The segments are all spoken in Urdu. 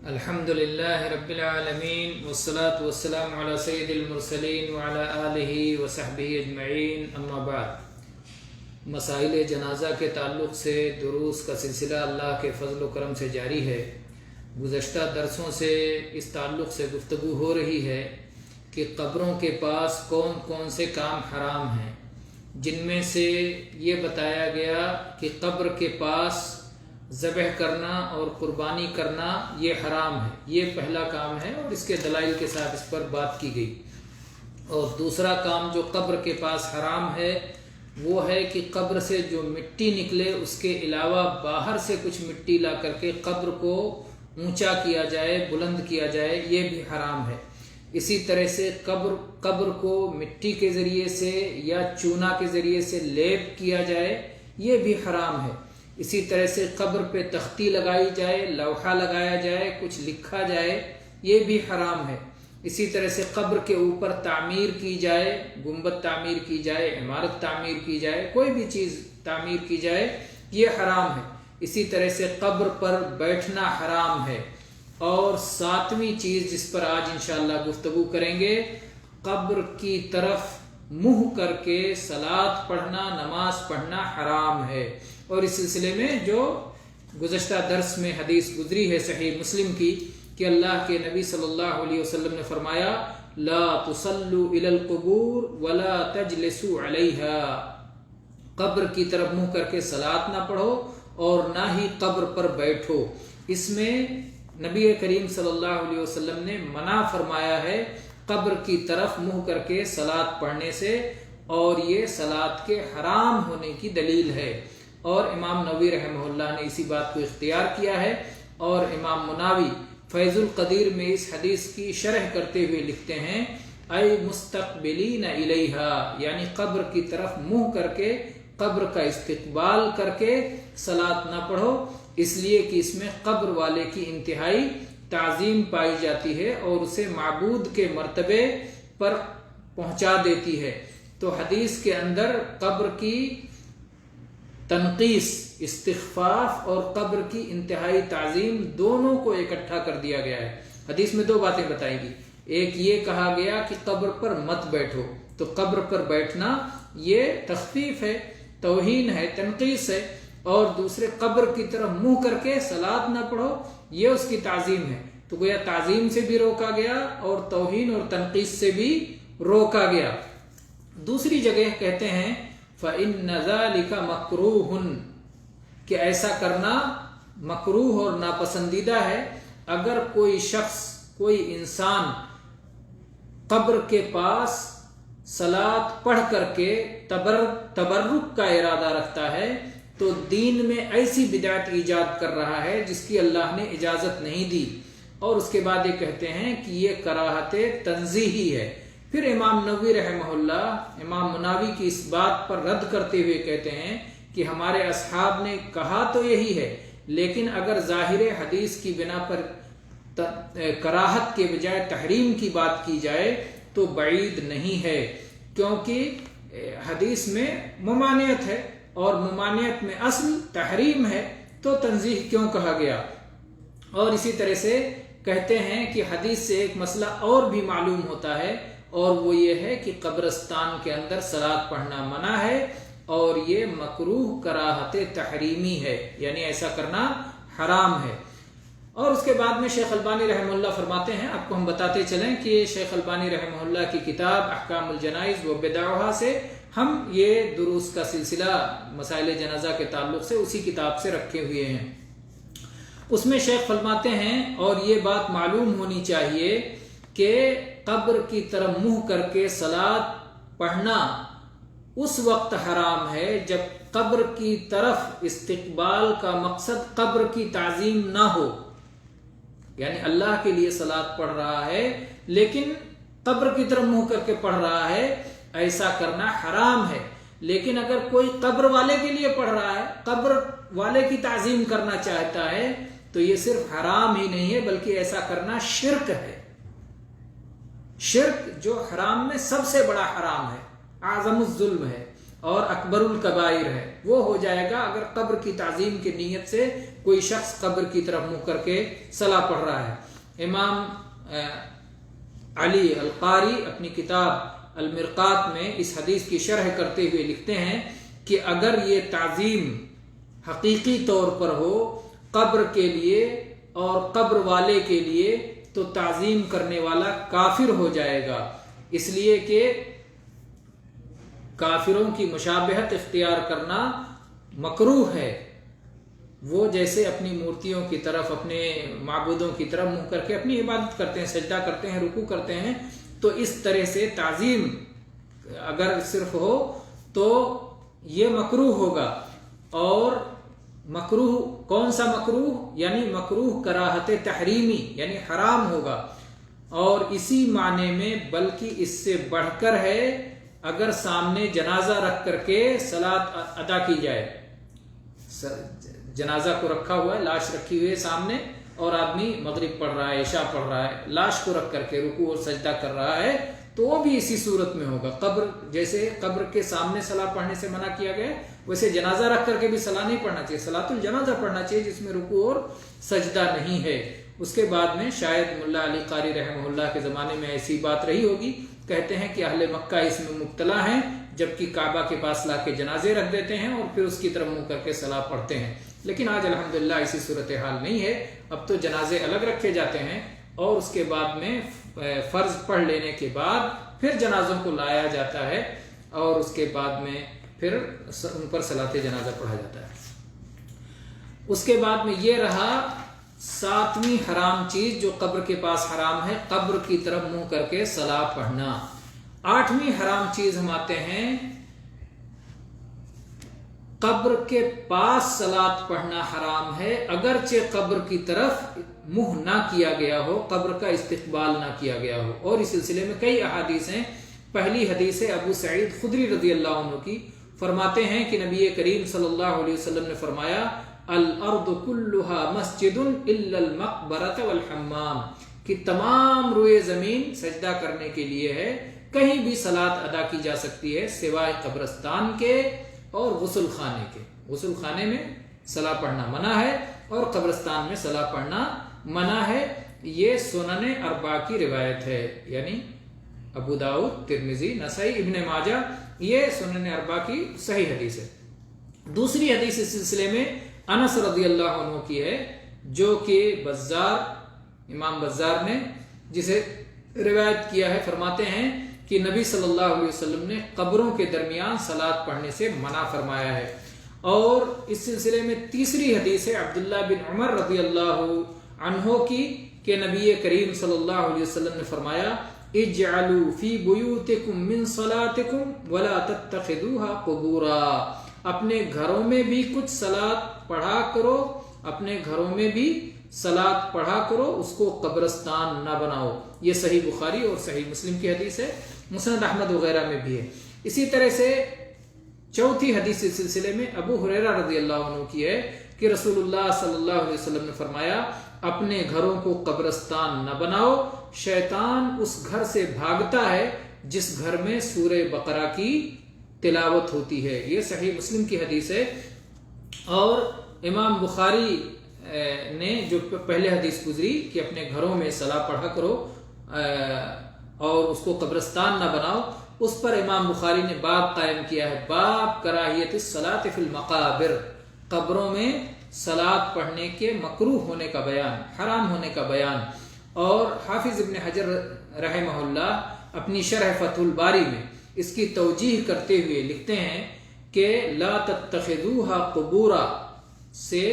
الحمد للہ رب العالمین والصلاة والسلام علی سید المرسلین وعلی آلہ وصحبہ اجمعین، اما بعد۔ مسائل جنازہ کے تعلق سے دروس کا سلسلہ اللہ کے فضل و کرم سے جاری ہے۔ گزشتہ درسوں سے اس تعلق سے گفتگو ہو رہی ہے کہ قبروں کے پاس کون کون سے کام حرام ہیں، جن میں سے یہ بتایا گیا کہ قبر کے پاس ذبح کرنا اور قربانی کرنا یہ حرام ہے، یہ پہلا کام ہے اور اس کے دلائل کے ساتھ اس پر بات کی گئی۔ اور دوسرا کام جو قبر کے پاس حرام ہے وہ ہے کہ قبر سے جو مٹی نکلے اس کے علاوہ باہر سے کچھ مٹی لا کر کے قبر کو اونچا کیا جائے، بلند کیا جائے، یہ بھی حرام ہے۔ اسی طرح سے قبر کو مٹی کے ذریعے سے یا چونا کے ذریعے سے لیپ کیا جائے، یہ بھی حرام ہے۔ اسی طرح سے قبر پہ تختی لگائی جائے، لوحہ لگایا جائے، کچھ لکھا جائے، یہ بھی حرام ہے۔ اسی طرح سے قبر کے اوپر تعمیر کی جائے، گنبد تعمیر کی جائے، عمارت تعمیر کی جائے، کوئی بھی چیز تعمیر کی جائے، یہ حرام ہے۔ اسی طرح سے قبر پر بیٹھنا حرام ہے۔ اور ساتویں چیز جس پر آج انشاءاللہ گفتگو کریں گے، قبر کی طرف منہ کر کے صلاۃ پڑھنا، نماز پڑھنا حرام ہے۔ اور اس سلسلے میں جو گزشتہ درس میں حدیث گزری ہے صحیح مسلم کی کہ اللہ کے نبی صلی اللہ علیہ وسلم نے فرمایا لا تصلوا الی القبور ولا تجلسوا علیہا، قبر کی طرف منہ کر کے صلاۃ نہ پڑھو اور نہ ہی قبر پر بیٹھو۔ اس میں نبی کریم صلی اللہ علیہ وسلم نے منع فرمایا ہے قبر کی طرف منہ کر کے صلاۃ پڑھنے سے، اور یہ صلاۃ کے حرام ہونے کی دلیل ہے۔ اور امام نووی رحمہ اللہ نے اسی بات کو اختیار کیا ہے، اور امام مناوی فیض القدیر میں اس حدیث کی شرح کرتے ہوئے لکھتے ہیں اے مستقبلین الیہا، یعنی قبر کی طرف منہ کر کے قبر کا استقبال کر کے صلاۃ نہ پڑھو، اس لیے کہ اس میں قبر والے کی انتہائی تعظیم پائی جاتی ہے اور اسے معبود کے مرتبے پر پہنچا دیتی ہے۔ تو حدیث کے اندر قبر کی تنقیس، استخفاف اور قبر کی انتہائی تعظیم دونوں کو اکٹھا کر دیا گیا ہے۔ حدیث میں دو باتیں بتائی گئی، ایک یہ کہا گیا کہ قبر پر مت بیٹھو، تو قبر پر بیٹھنا یہ تخفیف ہے، توہین ہے، تنقیس ہے، اور دوسرے قبر کی طرف منہ کر کے صلاۃ نہ پڑھو، یہ اس کی تعظیم ہے۔ تو گویا تعظیم سے بھی روکا گیا اور توہین اور تنقیس سے بھی روکا گیا۔ دوسری جگہ کہتے ہیں فَإِنَّ ذَلِكَ مَكْرُوهٌ، کہ ایسا کرنا مکروہ اور ناپسندیدہ ہے۔ اگر کوئی شخص، کوئی انسان قبر کے پاس صلاۃ پڑھ کر کے تبرک کا ارادہ رکھتا ہے تو دین میں ایسی بدعت ایجاد کر رہا ہے جس کی اللہ نے اجازت نہیں دی، اور اس کے بعد یہ کہتے ہیں کہ یہ کراہت تنزیہی ہے۔ پھر امام نووی رحمہ اللہ امام مناوی کی اس بات پر رد کرتے ہوئے کہتے ہیں کہ ہمارے اصحاب نے کہا تو یہی ہے، لیکن اگر ظاہر حدیث کی بنا پر کراہت کے بجائے تحریم کی بات کی جائے تو بعید نہیں ہے، کیونکہ حدیث میں ممانعت ہے اور ممانعت میں اصل تحریم ہے، تو تنزیہ کیوں کہا گیا؟ اور اسی طرح سے کہتے ہیں کہ حدیث سے ایک مسئلہ اور بھی معلوم ہوتا ہے، اور وہ یہ ہے کہ قبرستان کے اندر صلاۃ پڑھنا منع ہے اور یہ مکروہ کراہت تحریمی ہے، یعنی ایسا کرنا حرام ہے۔ اور اس کے بعد میں شیخ البانی رحمہ اللہ فرماتے ہیں، آپ کو ہم بتاتے چلیں کہ شیخ البانی رحمہ اللہ کی کتاب احکام الجنائز و بدعها سے ہم یہ دروس کا سلسلہ مسائل جنازہ کے تعلق سے اسی کتاب سے رکھے ہوئے ہیں۔ اس میں شیخ فرماتے ہیں اور یہ بات معلوم ہونی چاہیے کہ قبر کی طرف منہ کر کے صلاۃ پڑھنا اس وقت حرام ہے جب قبر کی طرف استقبال کا مقصد قبر کی تعظیم نہ ہو، یعنی اللہ کے لیے صلاۃ پڑھ رہا ہے لیکن قبر کی طرف منہ کر کے پڑھ رہا ہے، ایسا کرنا حرام ہے۔ لیکن اگر کوئی قبر والے کے لیے پڑھ رہا ہے، قبر والے کی تعظیم کرنا چاہتا ہے، تو یہ صرف حرام ہی نہیں ہے بلکہ ایسا کرنا شرک ہے۔ شرک جو حرام میں سب سے بڑا حرام ہے، اعظم الظلم ہے اور اکبر الکبائر ہے۔ وہ ہو جائے گا اگر قبر کی تعظیم کی نیت سے کوئی شخص قبر کی طرف منہ کر کے صلاۃ پڑھ رہا ہے۔ امام علی القاری اپنی کتاب المرقات میں اس حدیث کی شرح کرتے ہوئے لکھتے ہیں کہ اگر یہ تعظیم حقیقی طور پر ہو قبر کے لیے اور قبر والے کے لیے تو تعظیم کرنے والا کافر ہو جائے گا، اس لیے کہ کافروں کی مشابہت اختیار کرنا مکروہ ہے۔ وہ جیسے اپنی مورتیوں کی طرف، اپنے معبودوں کی طرف منہ کر کے اپنی عبادت کرتے ہیں، سجدہ کرتے ہیں، رکوع کرتے ہیں، تو اس طرح سے تعظیم اگر صرف ہو تو یہ مکروہ ہوگا۔ اور مکروہ کون سا مکروہ؟ یعنی مکروہ کراہت تحریمی، یعنی حرام ہوگا۔ اور اسی معنی میں بلکہ اس سے بڑھ کر ہے اگر سامنے جنازہ رکھ کر کے صلاۃ ادا کی جائے۔ جنازہ کو رکھا ہوا ہے، لاش رکھی ہوئی ہے سامنے، اور آدمی مغرب پڑھ رہا ہے، عشاء پڑھ رہا ہے، لاش کو رکھ کر کے رکوع اور سجدہ کر رہا ہے، تو وہ بھی اسی صورت میں ہوگا۔ قبر جیسے قبر کے سامنے صلاۃ پڑھنے سے منع کیا گیا ہے، ویسے جنازہ رکھ کر کے بھی صلاۃ نہیں پڑھنا چاہیے، صلاۃ الجنازہ پڑھنا چاہیے جس میں رکوع اور سجدہ نہیں ہے۔ اس کے بعد میں شاید ملا علی قاری رحمہ اللہ کے زمانے میں ایسی بات رہی ہوگی، کہتے ہیں کہ اہل مکہ اس میں مبتلا ہیں، جبکہ کعبہ کے پاس لا کے جنازے رکھ دیتے ہیں اور پھر اس کی طرف منہ کر کے صلاۃ پڑھتے ہیں۔ لیکن آج الحمدللہ ایسی صورتحال نہیں ہے، اب تو جنازے الگ رکھے جاتے ہیں اور اس کے بعد میں فرض پڑھ لینے کے بعد پھر جنازوں کو لایا جاتا ہے اور اس کے بعد میں پھر ان پر صلاۃ جنازہ پڑھا جاتا ہے۔ اس کے بعد میں یہ رہا 7ویں حرام چیز جو قبر کے پاس حرام ہے، قبر کی طرف منہ کر کے صلاۃ پڑھنا۔ 8ویں حرام چیز ہم آتے ہیں، قبر کے پاس صلاۃ پڑھنا حرام ہے اگرچہ قبر کی طرف منہ نہ کیا گیا ہو، قبر کا استقبال نہ کیا گیا ہو۔ اور اس سلسلے میں کئی احادیث ہیں۔ پہلی حدیث ہے ابو سعید خدری رضی اللہ عنہ کی، فرماتے ہیں کہ نبی کریم صلی اللہ علیہ وسلم نے فرمایا الارض کلھا مسجد الا المقبرۃ والحمام، کہ تمام روئے زمین سجدہ کرنے کے لیے ہے، کہیں بھی صلاۃ ادا کی جا سکتی ہے سوائے قبرستان کے اور غسل خانے کے۔ غسل خانے میں صلاۃ پڑھنا منع ہے اور قبرستان میں صلاۃ پڑھنا منع ہے۔ یہ سنن اربعہ کی روایت ہے، یعنی ابو داؤد، ترمذی، نسائی، ابن ماجہ، یہ سنن اربعہ کی صحیح حدیث ہے۔ دوسری حدیث اس سلسلے میں انس رضی اللہ عنہ کی ہے، جو کہ بزار، امام بزار نے جسے روایت کیا ہے، فرماتے ہیں کہ نبی صلی اللہ علیہ وسلم نے قبروں کے درمیان صلاۃ پڑھنے سے منع فرمایا ہے۔ اور اس سلسلے میں تیسری حدیث ہے عبداللہ بن عمر رضی اللہ عنہ کی کہ نبی کریم صلی اللہ علیہ وسلم نے فرمایا اجعلوا فی بیوتکم من صلاتکم ولا تتخذوها قبورا، اپنے گھروں میں بھی کچھ صلاۃ پڑھا کرو، اپنے گھروں میں بھی صلاۃ پڑھا کرو، اس کو قبرستان نہ بناؤ۔ یہ صحیح بخاری اور صحیح مسلم کی حدیث ہے، مسند احمد وغیرہ میں بھی ہے۔ اسی طرح سے چوتھی حدیث اس سلسلے میں ابو ہریرہ رضی اللہ عنہ کی ہے کہ رسول اللہ صلی اللہ علیہ وسلم نے فرمایا اپنے گھروں کو قبرستان نہ بناؤ، شیطان اس گھر سے بھاگتا ہے جس گھر میں سورہ بقرہ کی تلاوت ہوتی ہے۔ یہ صحیح مسلم کی حدیث ہے۔ اور امام بخاری نے جو پہلے حدیث گزری کہ اپنے گھروں میں صلاۃ پڑھا کرو اور اس کو قبرستان نہ بناؤ، اس پر امام بخاری نے باب قائم کیا ہے، باب کراہیت الصلاۃ فی المقابر، قبروں میں صلاۃ پڑھنے کے مکروہ ہونے کا بیان، حرام ہونے کا بیان۔ اور حافظ ابن حجر رحمہ اللہ اپنی شرح فتح الباری میں اس کی توجیح کرتے ہوئے لکھتے ہیں کہ لا تتخذوها قبورا سے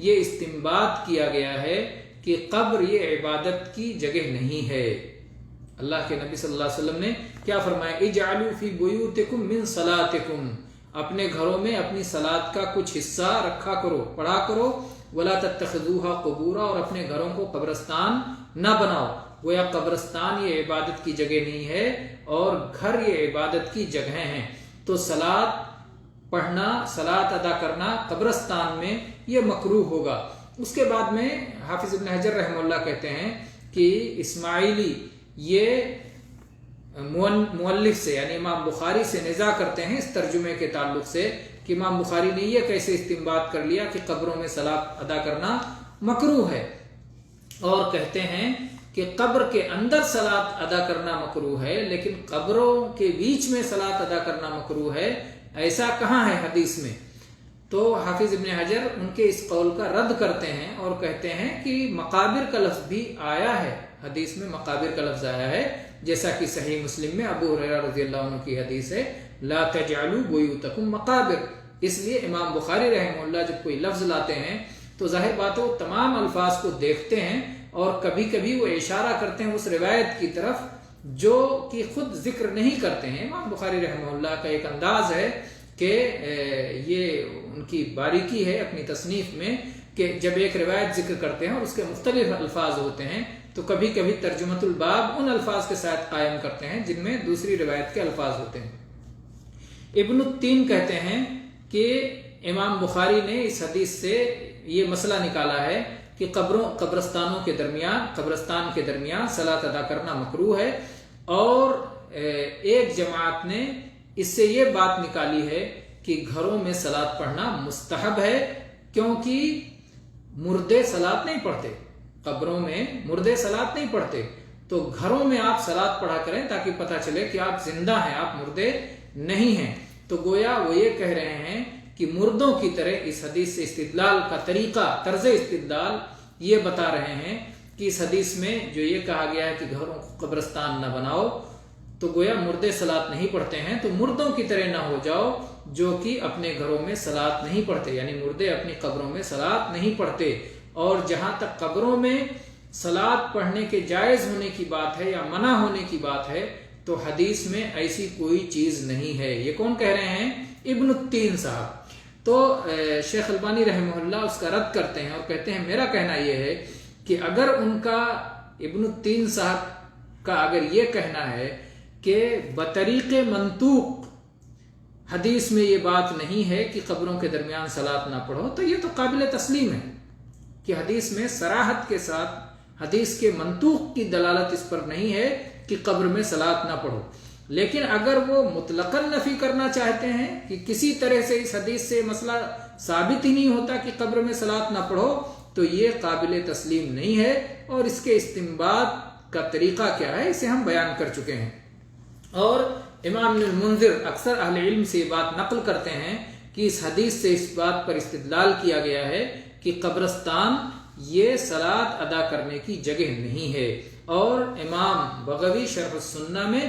یہ استنباط کیا گیا ہے کہ قبر یہ عبادت کی جگہ نہیں ہے۔ اللہ کے نبی صلی اللہ علیہ وسلم نے کیا فرمایا، اجعلوا فی بیوتکم من صلاتکم، اپنے گھروں میں اپنی صلاۃ کا کچھ حصہ رکھا کرو، پڑھا کرو، ولا تتخذوها قبورا، اور اپنے گھروں کو قبرستان نہ بناؤ۔ گویا قبرستان یہ عبادت کی جگہ نہیں ہے اور گھر یہ عبادت کی جگہیں ہیں، تو صلاۃ پڑھنا، صلاۃ ادا کرنا قبرستان میں یہ مکروہ ہوگا۔ اس کے بعد میں حافظ ابن حجر رحمہ اللہ کہتے ہیں کہ اسماعیلی یہ مؤلف سے یعنی امام بخاری سے نزاع کرتے ہیں اس ترجمے کے تعلق سے کہ امام بخاری نے یہ کیسے استنباط کر لیا کہ قبروں میں صلاۃ ادا کرنا مکروہ ہے، اور کہتے ہیں کہ قبر کے اندر صلاۃ ادا کرنا مکروہ ہے لیکن قبروں کے بیچ میں صلاۃ ادا کرنا مکروہ ہے، ایسا کہاں ہے حدیث میں؟ تو حافظ ابن حجر ان کے اس قول کا رد کرتے ہیں اور کہتے ہیں کہ مقابر کا لفظ بھی آیا ہے، حدیث میں مقابر کا لفظ آیا ہے، جیسا کہ صحیح مسلم میں ابو ہریرہ رضی اللہ عنہ کی حدیث ہے لا تجعلوا بیوتکم مقابر۔ اس لیے امام بخاری رحمہ اللہ جب کوئی لفظ لاتے ہیں تو ظاہر بات ہے وہ تمام الفاظ کو دیکھتے ہیں اور کبھی کبھی وہ اشارہ کرتے ہیں اس روایت کی طرف جو کہ خود ذکر نہیں کرتے ہیں۔ امام بخاری رحمہ اللہ کا ایک انداز ہے کہ یہ ان کی باریکی ہے اپنی تصنیف میں کہ جب ایک روایت ذکر کرتے ہیں اور اس کے مختلف الفاظ ہوتے ہیں تو کبھی کبھی ترجمۃ الباب ان الفاظ کے ساتھ قائم کرتے ہیں جن میں دوسری روایت کے الفاظ ہوتے ہیں۔ ابن التین کہتے ہیں کہ امام بخاری نے اس حدیث سے یہ مسئلہ نکالا ہے کہ قبرستان کے درمیان صلاۃ ادا کرنا مکروہ ہے، اور ایک جماعت نے اس سے یہ بات نکالی ہے کہ گھروں میں صلاۃ پڑھنا مستحب ہے، کیونکہ مردے صلاۃ نہیں پڑھتے، قبروں میں مردے صلاۃ نہیں پڑھتے، تو گھروں میں آپ صلاۃ پڑھا کریں تاکہ پتہ چلے کہ آپ زندہ ہیں، آپ مردے نہیں ہیں۔ تو گویا وہ یہ کہہ رہے ہیں کہ مردوں کی طرح اس حدیث سے استدلال کا طریقہ، طرز استدلال یہ بتا رہے ہیں کہ اس حدیث میں جو یہ کہا گیا ہے کہ گھروں کو قبرستان نہ بناؤ، تو گویا مردے صلاۃ نہیں پڑھتے ہیں، تو مردوں کی طرح نہ ہو جاؤ جو کہ اپنے گھروں میں صلاۃ نہیں پڑھتے، یعنی مردے اپنی قبروں میں صلاۃ نہیں پڑھتے۔ اور جہاں تک قبروں میں صلاۃ پڑھنے کے جائز ہونے کی بات ہے یا منع ہونے کی بات ہے تو حدیث میں ایسی کوئی چیز نہیں ہے۔ یہ کون کہہ رہے ہیں؟ ابن التین صاحب۔ تو شیخ البانی رحمہ اللہ اس کا رد کرتے ہیں اور کہتے ہیں میرا کہنا یہ ہے کہ اگر ان کا ابن التین صاحب کا اگر یہ کہنا ہے کہ بطریق منطوق حدیث میں یہ بات نہیں ہے کہ قبروں کے درمیان صلاۃ نہ پڑھو، تو یہ تو قابل تسلیم ہے کہ حدیث میں صراحت کے ساتھ حدیث کے منطوق کی دلالت اس پر نہیں ہے کہ قبر میں صلاۃ نہ پڑھو۔ لیکن اگر وہ مطلقاً نفی کرنا چاہتے ہیں کہ کسی طرح سے اس حدیث سے مسئلہ ثابت ہی نہیں ہوتا کہ قبر میں صلاۃ نہ پڑھو، تو یہ قابل تسلیم نہیں ہے، اور اس کے استنباط کا طریقہ کیا ہے اسے ہم بیان کر چکے ہیں۔ اور امام ابن المنذر اکثر اہل علم سے یہ بات نقل کرتے ہیں کہ اس حدیث سے اس بات پر استدلال کیا گیا ہے کہ قبرستان یہ صلاۃ ادا کرنے کی جگہ نہیں ہے، اور امام بغوی شرح السنہ میں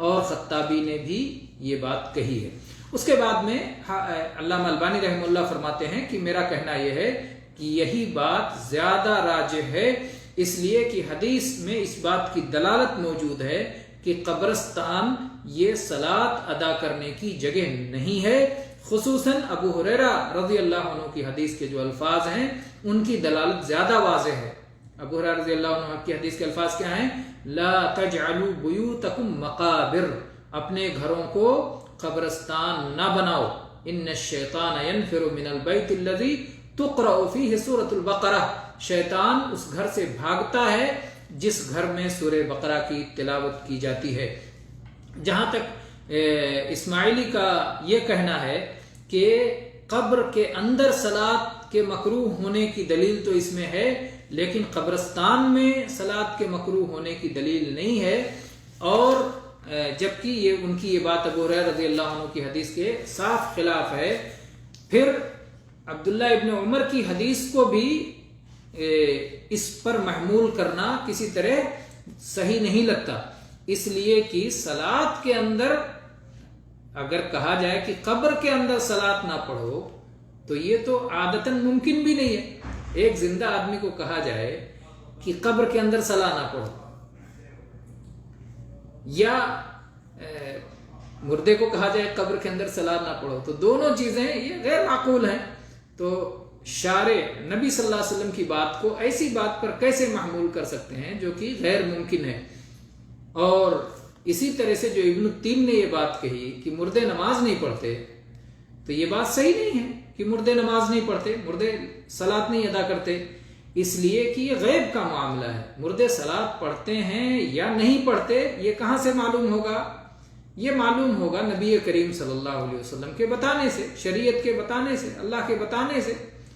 اور خطابی نے بھی یہ بات کہی ہے۔ اس کے بعد میں علامہ البانی رحمہ اللہ فرماتے ہیں کہ میرا کہنا یہ ہے کہ یہی بات زیادہ راجح ہے، اس لیے کہ حدیث میں اس بات کی دلالت موجود ہے کہ قبرستان یہ صلاۃ ادا کرنے کی جگہ نہیں ہے، خصوصاً ابو ہریرہ رضی اللہ عنہ کی حدیث کے جو الفاظ ہیں ان کی دلالت زیادہ واضح ہے۔ ابو ہریرہ رضی اللہ عنہ کی حدیث کے الفاظ کیا ہیں؟ لا تجعلوا بیوتکم مقابر، اپنے گھروں کو قبرستان نہ بناؤ، ان الشیطان ينفر من البیت الذی تقرأ فیہ سورۃ البقرہ، شیطان اس گھر سے بھاگتا ہے جس گھر میں سورہ بقرہ کی تلاوت کی جاتی ہے۔ جہاں تک اسماعیلی کا یہ کہنا ہے کہ قبر کے اندر صلاۃ کے مکروہ ہونے کی دلیل تو اس میں ہے، لیکن قبرستان میں صلاۃ کے مکروہ ہونے کی دلیل نہیں ہے، اور جبکہ یہ ان کی یہ بات ابو ہریرہ رضی اللہ عنہ کی حدیث کے صاف خلاف ہے۔ پھر عبداللہ ابن عمر کی حدیث کو بھی اس پر محمول کرنا کسی طرح صحیح نہیں لگتا، اس لیے کہ صلاۃ کے اندر اگر کہا جائے کہ قبر کے اندر صلاۃ نہ پڑھو تو یہ تو عادتاً ممکن بھی نہیں ہے۔ ایک زندہ آدمی کو کہا جائے کہ قبر کے اندر صلاۃ نہ پڑھو، یا مردے کو کہا جائے قبر کے اندر صلاۃ نہ پڑھو، تو دونوں چیزیں یہ غیر معقول ہیں۔ تو شارع نبی صلی اللہ علیہ وسلم کی بات کو ایسی بات پر کیسے محمول کر سکتے ہیں جو کہ غیر ممکن ہے؟ اور اسی طرح سے جو ابن التین نے یہ بات کہی کہ مردے نماز نہیں پڑھتے، تو یہ بات صحیح نہیں ہے کہ مردے نماز نہیں پڑھتے، مردے صلاۃ نہیں ادا کرتے، اس لیے کہ یہ غیب کا معاملہ ہے۔ مردے صلاۃ پڑھتے ہیں یا نہیں پڑھتے یہ کہاں سے معلوم ہوگا؟ یہ معلوم ہوگا نبی کریم صلی اللہ علیہ وسلم کے بتانے سے، شریعت کے بتانے سے، اللہ کے بتانے سے،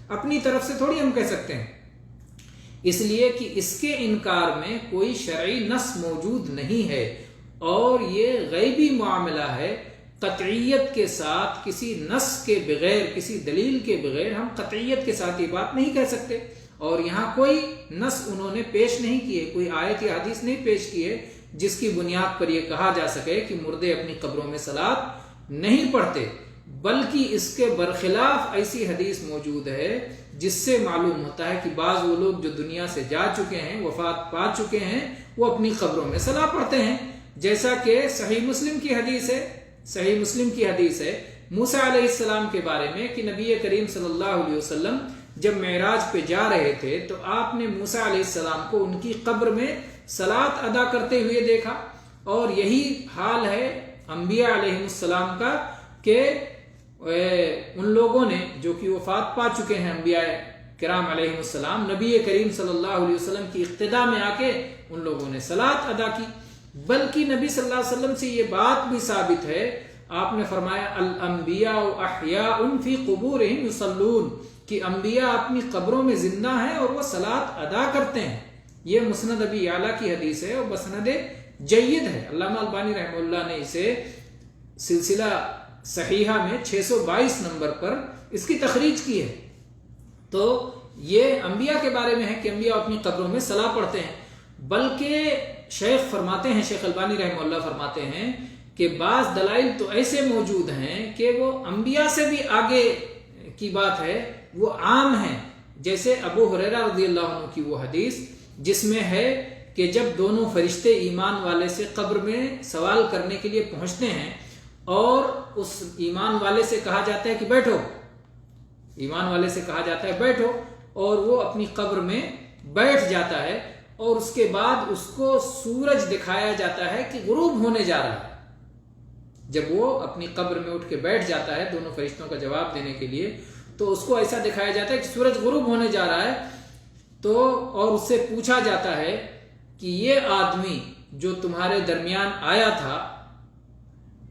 اپنی طرف سے تھوڑی ہم کہہ سکتے ہیں، اس لیے کہ اس کے انکار میں کوئی شرعی نص موجود نہیں ہے، اور یہ غیبی معاملہ ہے۔ قطعیت کے ساتھ، کسی نص کے بغیر، کسی دلیل کے بغیر ہم قطعیت کے ساتھ یہ بات نہیں کہہ سکتے، اور یہاں کوئی نص انہوں نے پیش نہیں کیے، کوئی آیت یا حدیث نہیں پیش کی ہے جس کی بنیاد پر یہ کہا جا سکے کہ مردے اپنی قبروں میں صلاۃ نہیں پڑھتے، بلکہ اس کے برخلاف ایسی حدیث موجود ہے جس سے معلوم ہوتا ہے کہ بعض وہ لوگ جو دنیا سے جا چکے ہیں، وفات پا چکے ہیں، وہ اپنی قبروں میں صلاۃ پڑھتے ہیں، جیسا کہ صحیح مسلم کی حدیث ہے۔ صحیح مسلم کی حدیث ہے موسیٰ علیہ السلام کے بارے میں کہ نبی کریم صلی اللہ علیہ وسلم جب معراج پہ جا رہے تھے تو آپ نے موسیٰ علیہ السلام کو ان کی قبر میں صلاۃ ادا کرتے ہوئے دیکھا، اور یہی حال ہے انبیاء علیہ السلام کا کہ ان لوگوں نے جو کہ وفات پا چکے ہیں، انبیاء کرام علیہ السلام، نبی کریم صلی اللہ علیہ وسلم کی اقتداء میں آ کے ان لوگوں نے صلاۃ ادا کی، بلکہ نبی صلی اللہ علیہ وسلم سے یہ بات بھی ثابت ہے، آپ نے فرمایا الانبیاء احیاء فی قبورہم یصلون، کہ انبیاء اپنی قبروں میں زندہ ہیں اور وہ صلاۃ ادا کرتے ہیں۔ یہ مسند ابی اعلیٰ کی حدیث ہے اور مسند جید ہے۔ علامہ البانی رحمہ اللہ نے اسے سلسلہ صحیحہ میں 622 نمبر پر اس کی تخریج کی ہے۔ تو یہ انبیاء کے بارے میں ہے کہ انبیاء اپنی قبروں میں صلاۃ پڑھتے ہیں، بلکہ شیخ فرماتے ہیں، شیخ البانی رحمہ اللہ فرماتے ہیں کہ بعض دلائل تو ایسے موجود ہیں کہ وہ انبیاء سے بھی آگے کی بات ہے، وہ عام ہیں، جیسے ابو ہریرہ رضی اللہ عنہ کی وہ حدیث جس میں ہے کہ جب دونوں فرشتے ایمان والے سے قبر میں سوال کرنے کے لیے پہنچتے ہیں اور اس ایمان والے سے کہا جاتا ہے کہ بیٹھو، ایمان والے سے کہا جاتا ہے بیٹھو، اور وہ اپنی قبر میں بیٹھ جاتا ہے، اور اس کے بعد اس کو سورج دکھایا جاتا ہے کہ غروب ہونے جا رہا ہے۔ جب وہ اپنی قبر میں اٹھ کے بیٹھ جاتا ہے دونوں فرشتوں کا جواب دینے کے لیے، تو اس کو ایسا دکھایا جاتا ہے کہ سورج غروب ہونے جا رہا ہے، تو اور اس سے پوچھا جاتا ہے کہ یہ آدمی جو تمہارے درمیان آیا تھا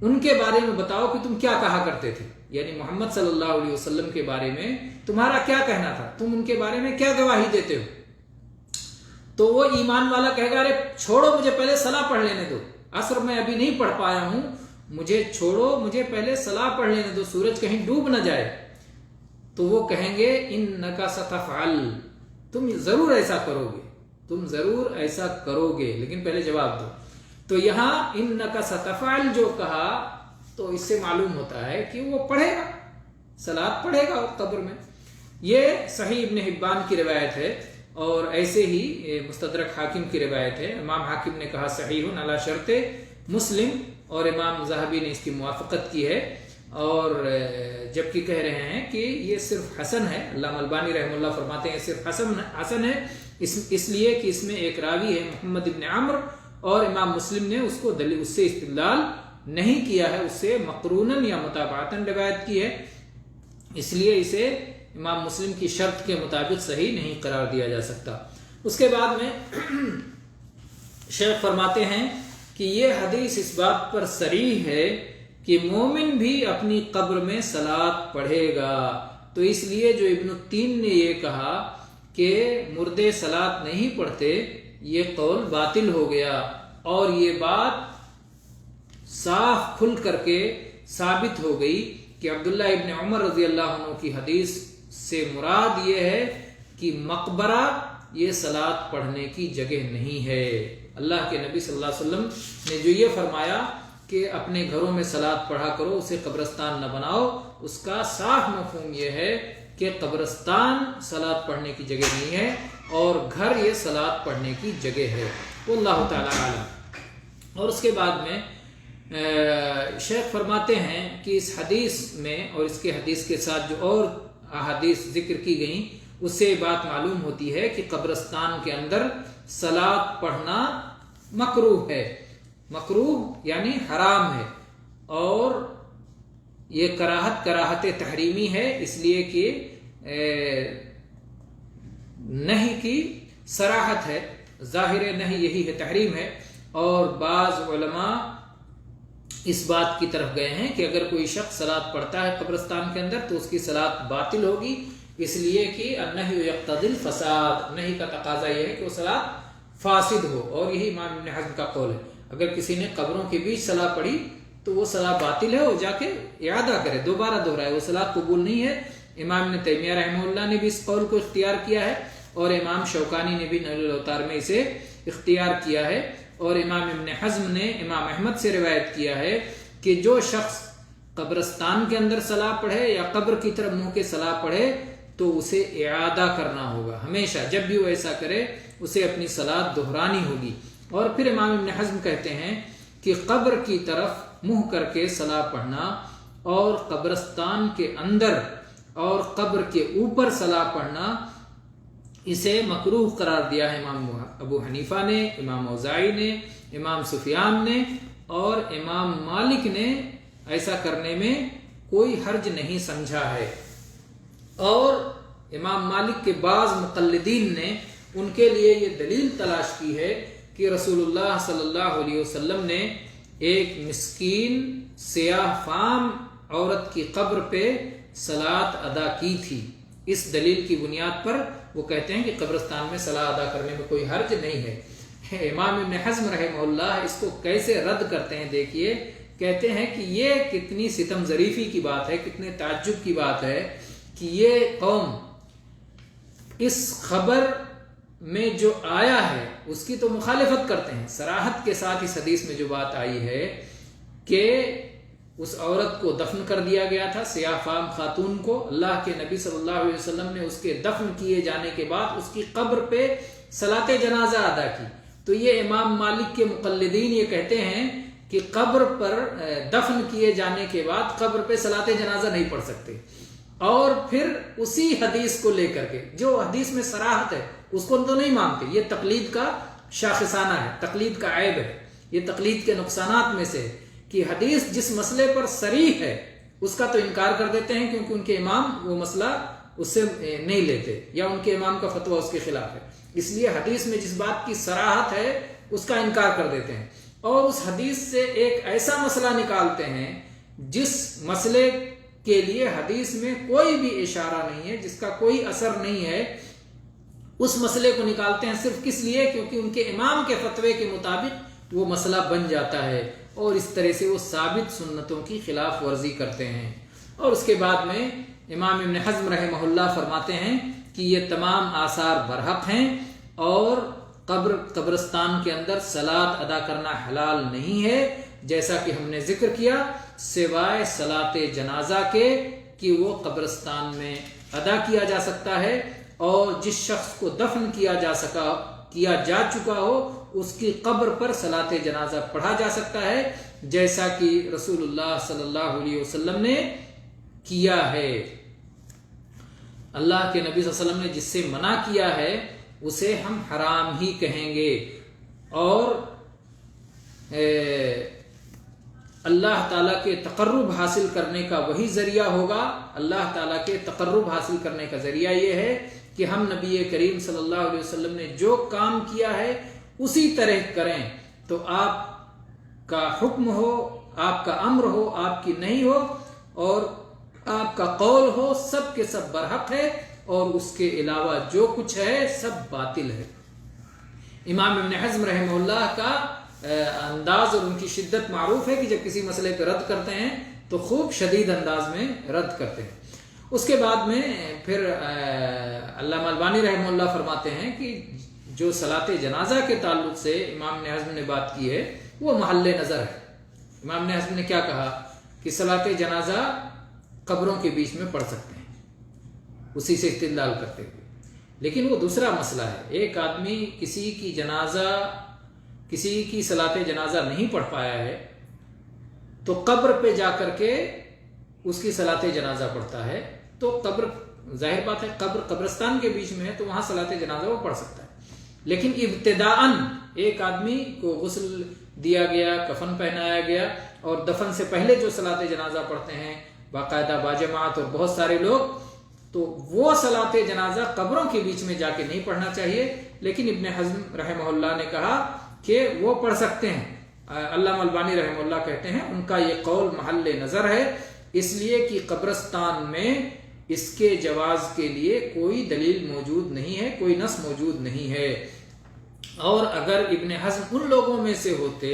ان کے بارے میں بتاؤ کہ تم کیا کہا کرتے تھے، یعنی محمد صلی اللہ علیہ وسلم کے بارے میں تمہارا کیا کہنا تھا، تم ان کے بارے میں کیا گواہی دیتے ہو؟ تو وہ ایمان والا کہے گا ارے چھوڑو، مجھے پہلے صلاۃ پڑھ لینے دو، عصر میں ابھی نہیں پڑھ پایا ہوں، مجھے چھوڑو، مجھے پہلے صلاۃ پڑھ لینے دو، سورج کہیں ڈوب نہ جائے۔ تو وہ کہیں گے انک ستفعل، تم ضرور ایسا کرو گے، تم ضرور ایسا کرو گے، لیکن پہلے جواب دو۔ تو یہاں انک ستفعل جو کہا تو اس سے معلوم ہوتا ہے کہ وہ پڑھے گا، صلاۃ پڑھے گا قبر میں۔ یہ صحیح ابن حبان کی روایت ہے، اور ایسے ہی مستدرک حاکم کی روایت ہے، امام حاکم نے کہا صحیح علی شرط مسلم، اور امام ذہبی نے اس کی موافقت کی ہے، اور جبکہ کہہ رہے ہیں کہ یہ صرف حسن ہے۔ علامہ البانی رحمہ اللہ فرماتے ہیں صرف حسن ہے، اس لیے کہ اس میں ایک راوی ہے محمد ابن عمرو، اور امام مسلم نے اس کو اس سے استدلال نہیں کیا ہے، اس سے مقروناً یا متابعتاً روایت کی ہے، اس لیے اسے امام مسلم کی شرط کے مطابق صحیح نہیں قرار دیا جا سکتا۔ اس کے بعد میں شیخ فرماتے ہیں کہ یہ حدیث اس بات پر صریح ہے کہ مومن بھی اپنی قبر میں صلاۃ پڑھے گا، تو اس لیے جو ابن التین نے یہ کہا کہ مردے صلاۃ نہیں پڑھتے، یہ قول باطل ہو گیا، اور یہ بات صاف کھل کر کے ثابت ہو گئی کہ عبداللہ ابن عمر رضی اللہ عنہ کی حدیث سے مراد یہ ہے کہ مقبرہ یہ صلاۃ پڑھنے کی جگہ نہیں ہے۔ اللہ کے نبی صلی اللہ علیہ وسلم نے جو یہ فرمایا کہ اپنے گھروں میں صلاۃ پڑھا کرو، اسے قبرستان نہ بناؤ، اس کا صاف مفہوم یہ ہے کہ قبرستان صلاۃ پڑھنے کی جگہ نہیں ہے، اور گھر یہ صلاۃ پڑھنے کی جگہ ہے۔ واللہ تعالی عالم۔ اور اس کے بعد میں شیخ فرماتے ہیں کہ اس حدیث میں اور اس کے حدیث کے ساتھ جو اور احادیث ذکر کی گئیں، اس سے بات معلوم ہوتی ہے کہ قبرستان کے اندر صلاۃ پڑھنا مکروہ ہے، مکروہ یعنی حرام ہے، اور یہ کراہت تحریمی ہے، اس لیے کہ نہی کی صراحت ہے، ظاہر نہی یہی ہے، تحریم ہے، اور بعض علماء اس بات کی طرف گئے ہیں کہ اگر کوئی شخص صلاۃ پڑھتا ہے قبرستان کے اندر تو اس کی صلاۃ باطل ہوگی، اس لیے کہ النہی یقتضی الفساد، نہیں کا تقاضا یہ ہے کہ وہ صلاۃ فاسد ہو، اور یہی امام ابن حزم کا قول ہے۔ اگر کسی نے قبروں کے بیچ صلاۃ پڑھی تو وہ صلاۃ باطل ہے، وہ جا کے اعادہ کرے، دوبارہ دہرائے، وہ صلاۃ قبول نہیں ہے۔ امام ابن تیمیہ رحمہ اللہ نے بھی اس قول کو اختیار کیا ہے، اور امام شوکانی نے بھی نیل الاوطار میں اسے اختیار کیا ہے، اور امام ابن حزم نے امام احمد سے روایت کیا ہے کہ جو شخص قبرستان کے اندر صلاۃ پڑھے یا قبر کی طرف منہ کے صلاۃ پڑھے تو اسے اعادہ کرنا ہوگا، ہمیشہ جب بھی وہ ایسا کرے اسے اپنی صلاۃ دہرانی ہوگی۔ اور پھر امام ابن حزم کہتے ہیں کہ قبر کی طرف منہ کر کے صلاۃ پڑھنا اور قبرستان کے اندر اور قبر کے اوپر صلاۃ پڑھنا اسے مکروہ قرار دیا ہے امام ابو حنیفہ نے، امام اوزاعی نے، امام سفیان نے اور امام مالک نے ایسا کرنے میں کوئی حرج نہیں سمجھا ہے۔ اور امام مالک کے بعض مقلدین نے ان کے لیے یہ دلیل تلاش کی ہے کہ رسول اللہ صلی اللہ علیہ وسلم نے ایک مسکین سیاہ فام عورت کی قبر پہ صلاۃ ادا کی تھی۔ اس دلیل کی بنیاد پر وہ کہتے ہیں کہ قبرستان میں صلاۃ ادا کرنے میں کوئی حرج نہیں ہے۔ امام ابن حزم رحمہ اللہ اس کو کیسے رد کرتے ہیں، دیکھیے، کہتے ہیں کہ یہ کتنی ستم ظریفی کی بات ہے، کتنے تعجب کی بات ہے کہ یہ قوم اس خبر میں جو آیا ہے اس کی تو مخالفت کرتے ہیں۔ صراحت کے ساتھ اس حدیث میں جو بات آئی ہے کہ اس عورت کو دفن کر دیا گیا تھا، سیاہ فام خاتون کو، اللہ کے نبی صلی اللہ علیہ وسلم نے اس کے دفن کیے جانے کے بعد اس کی قبر پہ صلاۃ جنازہ ادا کی، تو یہ امام مالک کے مقلدین یہ کہتے ہیں کہ قبر پر دفن کیے جانے کے بعد قبر پہ صلاۃ جنازہ نہیں پڑھ سکتے، اور پھر اسی حدیث کو لے کر کے جو حدیث میں صراحت ہے اس کو تو نہیں مانتے۔ یہ تقلید کا شاخصانہ ہے، تقلید کا عیب ہے، یہ تقلید کے نقصانات میں سے ہے کہ حدیث جس مسئلے پر صریح ہے اس کا تو انکار کر دیتے ہیں کیونکہ ان کے امام وہ مسئلہ اس سے نہیں لیتے یا ان کے امام کا فتویٰ اس کے خلاف ہے، اس لیے حدیث میں جس بات کی صراحت ہے اس کا انکار کر دیتے ہیں، اور اس حدیث سے ایک ایسا مسئلہ نکالتے ہیں جس مسئلے کے لیے حدیث میں کوئی بھی اشارہ نہیں ہے، جس کا کوئی اثر نہیں ہے، اس مسئلے کو نکالتے ہیں صرف کس لیے؟ کیونکہ ان کے امام کے فتوے کے مطابق وہ مسئلہ بن جاتا ہے، اور اس طرح سے وہ ثابت سنتوں کی خلاف ورزی کرتے ہیں۔ اور اس کے بعد میں امام ابن حزم رحمہ اللہ فرماتے ہیں کہ یہ تمام آثار برحق ہیں، اور قبرستان کے اندر صلاۃ ادا کرنا حلال نہیں ہے، جیسا کہ ہم نے ذکر کیا، سوائے صلاۃ جنازہ کے کہ وہ قبرستان میں ادا کیا جا سکتا ہے، اور جس شخص کو دفن کیا جا چکا ہو اس کی قبر پر صلاۃ جنازہ پڑھا جا سکتا ہے، جیسا کہ رسول اللہ صلی اللہ علیہ وسلم نے کیا ہے۔ اللہ کے نبی صلی اللہ علیہ وسلم نے جس سے منع کیا ہے اسے ہم حرام ہی کہیں گے، اور اللہ تعالیٰ کے تقرب حاصل کرنے کا وہی ذریعہ ہوگا۔ اللہ تعالیٰ کے تقرب حاصل کرنے کا ذریعہ یہ ہے کہ ہم نبی کریم صلی اللہ علیہ وسلم نے جو کام کیا ہے اسی طرح کریں، تو آپ کا حکم ہو، آپ کا امر ہو، آپ کی نہیں ہو، اور آپ کا قول ہو، سب کے سب برحق ہے، اور اس کے علاوہ جو کچھ ہے سب باطل ہے۔ امام ابن حزم رحمہ اللہ کا انداز اور ان کی شدت معروف ہے کہ جب کسی مسئلے پہ رد کرتے ہیں تو خوب شدید انداز میں رد کرتے ہیں۔ اس کے بعد میں پھر علامہ البانی رحمہ اللہ فرماتے ہیں کہ جو صلاۃ جنازہ کے تعلق سے امام ابن حزم نے بات کی ہے وہ محل نظر ہے۔ امام ابن حزم نے کیا کہا کہ صلاۃ جنازہ قبروں کے بیچ میں پڑھ سکتے ہیں، اسی سے استدلال کرتے ہوئے، لیکن وہ دوسرا مسئلہ ہے، ایک آدمی کسی کی صلاۃ جنازہ نہیں پڑھ پایا ہے تو قبر پہ جا کر کے اس کی صلاۃ جنازہ پڑھتا ہے، تو قبر ظاہر بات ہے قبرستان کے بیچ میں ہے تو وہاں صلاۃ جنازہ وہ پڑھ سکتا ہے، لیکن ابتداءً ایک آدمی کو غسل دیا گیا، کفن پہنایا گیا، اور دفن سے پہلے جو صلاۃ جنازہ پڑھتے ہیں باقاعدہ باجماعت اور بہت سارے لوگ، تو وہ صلاۃ جنازہ قبروں کے بیچ میں جا کے نہیں پڑھنا چاہیے، لیکن ابن حزم رحمہ اللہ نے کہا کہ وہ پڑھ سکتے ہیں، علامہ البانی رحمہ اللہ کہتے ہیں ان کا یہ قول محل نظر ہے، اس لیے کہ قبرستان میں اس کے جواز کے لیے کوئی دلیل موجود نہیں ہے، کوئی نص موجود نہیں ہے۔ اور اگر ابن حزم ان لوگوں میں سے ہوتے